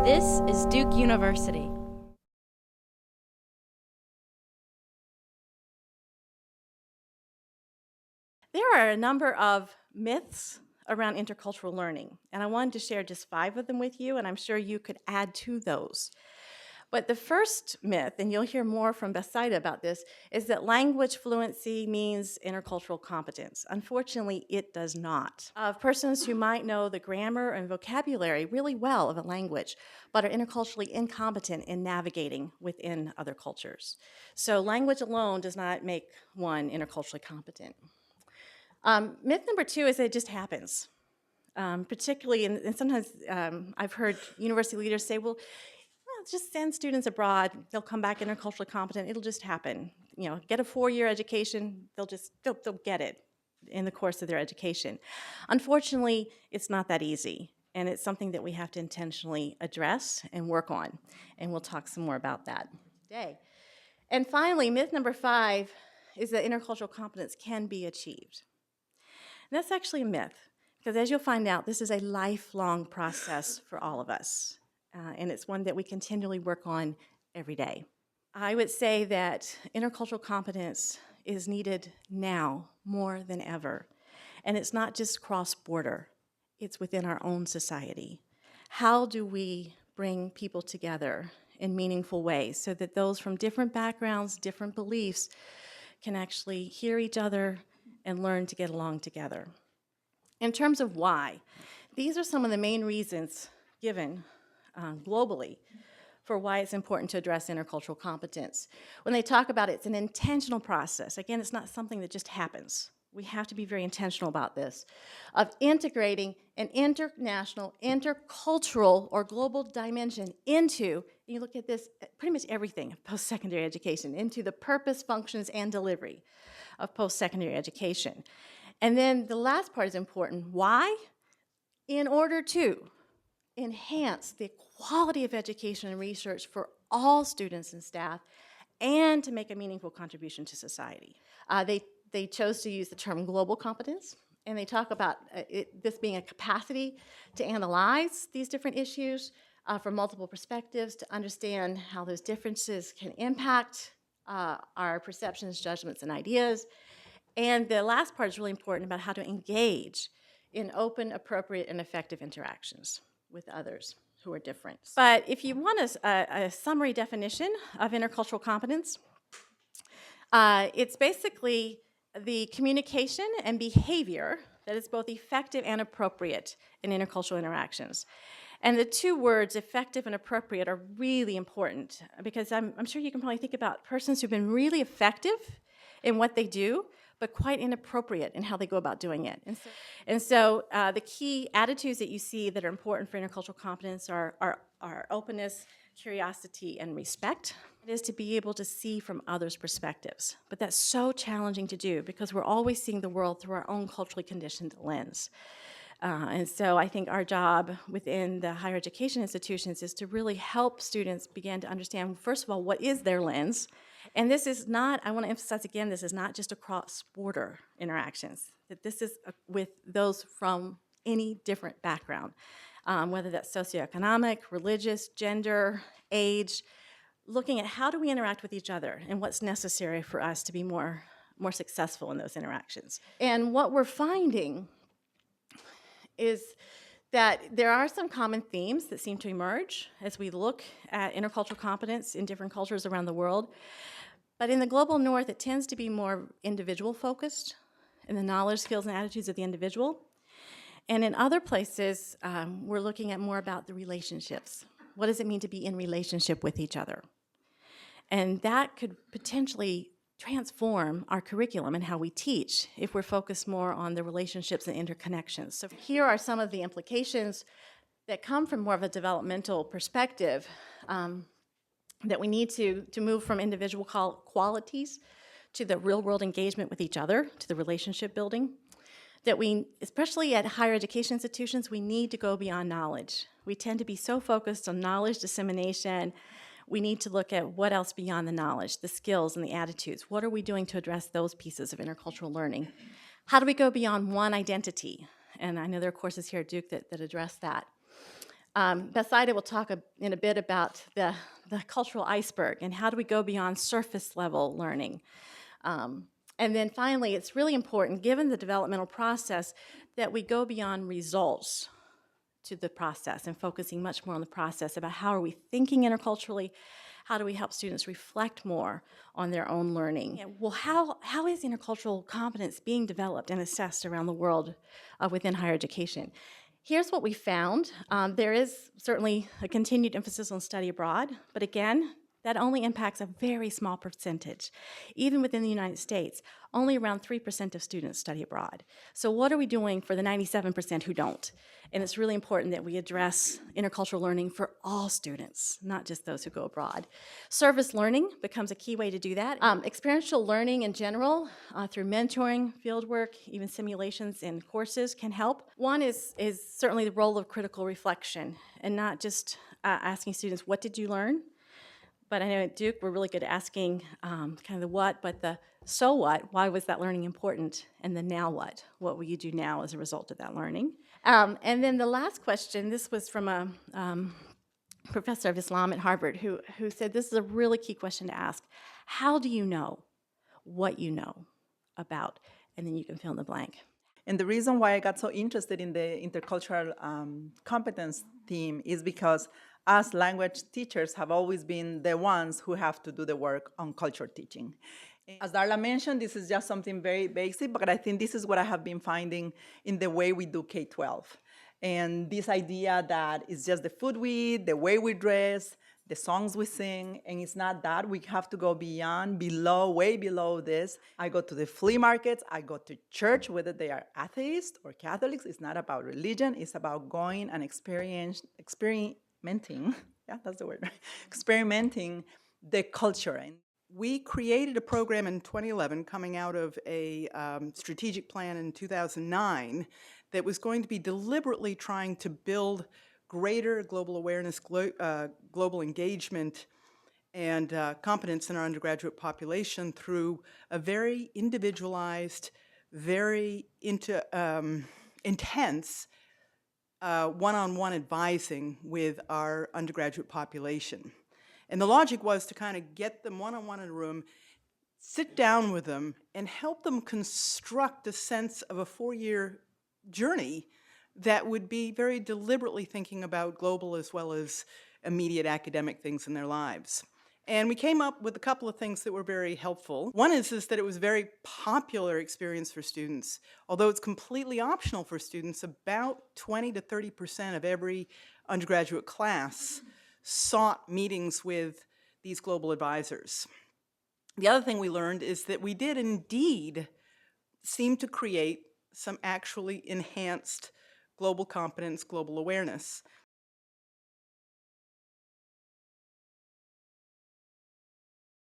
This is Duke University. There are a number of myths around intercultural learning, and I wanted to share just 5 of them with you, and I'm sure you could add to those. But the first myth, and you'll hear more from Bethzaida about this, is that language fluency means intercultural competence. Unfortunately, it does not. Of persons who might know the grammar and vocabulary really well of a language, but are interculturally incompetent in navigating within other cultures. So language alone does not make one interculturally competent. Myth number 2 is that it just happens. Particularly, and sometimes I've heard university leaders say, well, just send students abroad, they'll come back interculturally competent, it'll just happen. You know, get a 4-year education, they'll get it in the course of their education. Unfortunately, it's not that easy, and it's something that we have to intentionally address and work on, and we'll talk some more about that today. And finally, myth number 5 is that intercultural competence can be achieved. And that's actually a myth, because as you'll find out, this is a lifelong process for all of us. And it's one that we continually work on every day. I would say that intercultural competence is needed now more than ever. And it's not just cross-border, it's within our own society. How do we bring people together in meaningful ways so that those from different backgrounds, different beliefs, can actually hear each other and learn to get along together? In terms of why, these are some of the main reasons given globally for why it's important to address intercultural competence. When they talk about it, it's an intentional process. Again, it's not something that just happens. We have to be very intentional about this, of integrating an international, intercultural, or global dimension into, and you look at this, pretty much everything of post-secondary education, into the purpose, functions, and delivery of post-secondary education. And then the last part is important. Why? In order to enhance the quality of education and research for all students and staff, and to make a meaningful contribution to society. They chose to use the term global competence, and they talk about this being a capacity to analyze these different issues from multiple perspectives, to understand how those differences can impact our perceptions, judgments, and ideas. And the last part is really important about how to engage in open, appropriate, and effective interactions with others who are different. But if you want a summary definition of intercultural competence, it's basically the communication and behavior that is both effective and appropriate in intercultural interactions. And the 2 words, effective and appropriate, are really important, because I'm sure you can probably think about persons who've been really effective in what they do, but quite inappropriate in how they go about doing it. And so the key attitudes that you see that are important for intercultural competence are openness, curiosity, and respect. It is to be able to see from others' perspectives. But that's so challenging to do because we're always seeing the world through our own culturally conditioned lens. And so I think our job within the higher education institutions is to really help students begin to understand, first of all, what is their lens. And this is not, I want to emphasize again, this is not just across border interactions, that this is with those from any different background, whether that's socioeconomic, religious, gender, age, looking at how do we interact with each other and what's necessary for us to be more successful in those interactions. And what we're finding is that there are some common themes that seem to emerge as we look at intercultural competence in different cultures around the world. But in the global north, it tends to be more individual focused in the knowledge, skills, and attitudes of the individual. And in other places, we're looking at more about the relationships. What does it mean to be in relationship with each other? And that could potentially transform our curriculum and how we teach if we're focused more on the relationships and interconnections. So here are some of the implications that come from more of a developmental perspective, that we need to move from individual qualities to the real-world engagement with each other, to the relationship building. That we, especially at higher education institutions, we need to go beyond knowledge. We tend to be so focused on knowledge dissemination. We need to look at what else beyond the knowledge, the skills and the attitudes. What are we doing to address those pieces of intercultural learning? How do we go beyond one identity? And I know there are courses here at Duke that address that. Bethzaida will talk in a bit about the cultural iceberg and how do we go beyond surface level learning. And then finally, it's really important, given the developmental process, that we go beyond results to the process and focusing much more on the process about how are we thinking interculturally, how do we help students reflect more on their own learning. And well, how is intercultural competence being developed and assessed around the world within higher education? Here's what we found. There is certainly a continued emphasis on study abroad, but again, that only impacts a very small percentage. Even within the United States, only around 3% of students study abroad. So what are we doing for the 97% who don't? And it's really important that we address intercultural learning for all students, not just those who go abroad. Service learning becomes a key way to do that. Experiential learning in general, through mentoring, fieldwork, even simulations and courses can help. One is certainly the role of critical reflection, and not just asking students, what did you learn? But I know at Duke, we're really good at asking kind of the what, but the so what, why was that learning important? And the now what? What will you do now as a result of that learning? And then the last question, this was from a professor of Islam at Harvard who said this is a really key question to ask. How do you know what you know about? And then you can fill in the blank. And the reason why I got so interested in the intercultural competence theme is because us language teachers have always been the ones who have to do the work on culture teaching. As Darla mentioned, this is just something very basic, but I think this is what I have been finding in the way we do K-12. And this idea that it's just the food we eat, the way we dress, the songs we sing, and it's not that. We have to go beyond, below, way below this. I go to the flea markets, I go to church, whether they are atheists or Catholics. It's not about religion, it's about going and experimenting, yeah, that's the word, experimenting the culture. And we created a program in 2011 coming out of a strategic plan in 2009 that was going to be deliberately trying to build greater global awareness, global engagement, and competence in our undergraduate population through a very individualized, very intense one-on-one advising with our undergraduate population. And the logic was to kind of get them one-on-one in a room, sit down with them, and help them construct a sense of a 4-year journey that would be very deliberately thinking about global as well as immediate academic things in their lives. And we came up with a couple of things that were very helpful. One is that it was a very popular experience for students. Although it's completely optional for students, about 20 to 30% of every undergraduate class sought meetings with these global advisors. The other thing we learned is that we did indeed seem to create some actually enhanced global competence, global awareness.